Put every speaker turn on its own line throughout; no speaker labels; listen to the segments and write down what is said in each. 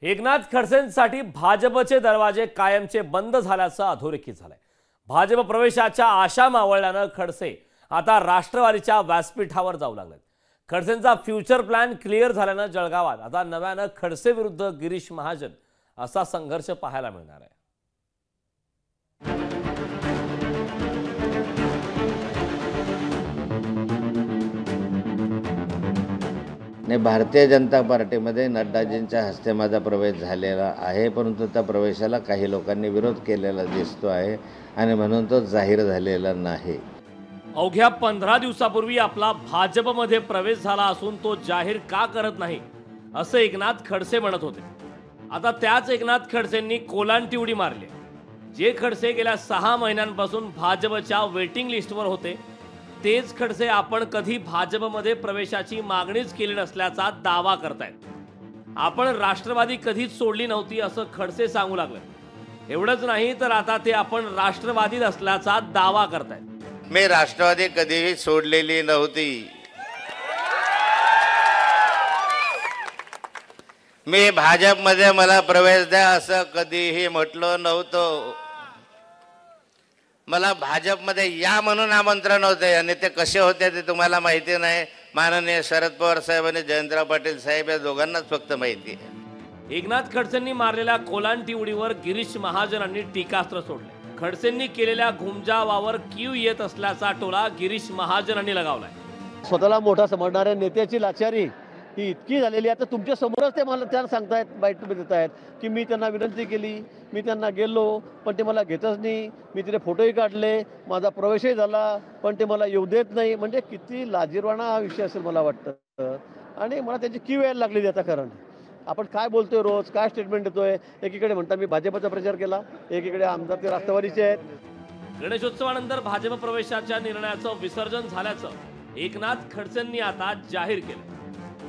एकनाथ खडसेंसाठी भाजपचे दरवाजे कायमचे बंद झाल्याचं अधोरेखित झालंय। भाजप प्रवेशाच्या आशा मावळल्यानं खडसे आता राष्ट्रवादीच्या व्यासपीठावर जाऊ लागलेत। खडसेंचा फ्युचर प्लॅन क्लिअर झाल्यानं जळगावात आता नव्यानं खडसे विरुद्ध गिरीश महाजन असा संघर्ष पाहायला मिळणार आहे।
भारतीय जनता पार्टीमध्ये नड्डाजींच्या हस्ते माझा प्रवेश झालेला आहे, परंतु त्या प्रवेशाला काही लोकांनी विरोध केलेला दिसतो आहे आणि म्हणून तो जाहीर झालेला नाही।
अवघ्या 15 दिवसापूर्वी आपला भाजपमध्ये प्रवेश झाला असून तो जाहीर का करत नाही असं एकनाथ खडसे म्हणत होते। आता त्याच एकनाथ खडसेंनी कोलांटी उडी मारली। जे खडसे गेल्या 6 महिन्यांपासून भाजपच्या वेटिंग लिस्टवर होते तेच खडसे आपण कधी भाजपमध्ये प्रवेशाची मागणीच केली नसल्याचा दावा करतायत। आपण राष्ट्रवादी कधीच सोडली नव्हती असं खडसे सांगू लागले। एवढंच नाही तर आता ते आपण राष्ट्रवादीत असल्याचा दावा करतायत।
मी राष्ट्रवादी कधीही सोडलेली नव्हती। मी भाजपमध्ये मला प्रवेश द्या असं कधीही म्हटलं नव्हतं। मला भाजपमध्ये या म्हणून आमंत्रण होते आणि ते कसे होते ते तुम्हाला माहिती नाही। माननीय शरद पवार साहेब आणि जयंतराव पाटील साहेब या दोघांनाच फक्त माहिती आहे।
एकनाथ खडसेंनी मारलेल्या कोलांटी उडीवर गिरीश महाजनांनी टीकास्त्र सोडले। खडसेंनी केलेल्या घुमजावावर कीव येत असल्याचा टोला गिरीश महाजनांनी लगावलाय।
स्वतःला मोठा समजणाऱ्या नेत्याची लाचारी ही इतकी झालेली आहे। आता तुमच्या समोरच ते मला त्यांना सांगतायत, बाईट देत आहेत की मी त्यांना विनंती केली, मी त्यांना गेलो पण ते मला घेतच नाही। मी तिथे फोटोही काढले, माझा प्रवेशही झाला पण ते मला येऊ देत नाही। म्हणजे किती लाजिरवाणा हा विषय असेल मला वाटतं। आणि मला त्याची कीव यायला लागलेली आता। कारण आपण काय बोलतोय, रोज काय स्टेटमेंट देतोय। एकीकडे म्हणता मी भाजपचा प्रचार केला, एकीकडे आमदार ते राष्ट्रवादीचे आहेत।
गणेशोत्सवानंतर भाजप प्रवेशाच्या निर्णयाचं विसर्जन झाल्याचं एकनाथ खडसेंनी आता जाहीर केलं।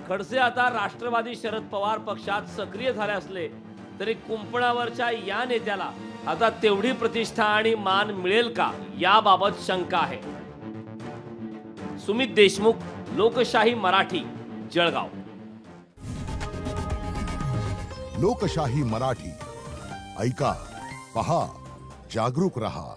खडसे आता राष्ट्रवादी शरद पवार पक्षात सक्रिय झाले असले तरी कुंपणावरच्या या नेत्याला आता तेवढी प्रतिष्ठा आणि मान मिळेल का याबाबत शंका आहे। सुमित देशमुख, लोकशाही मराठी, जळगाव।
लोकशाही मराठी ऐका, पहा, जागरूक रहा।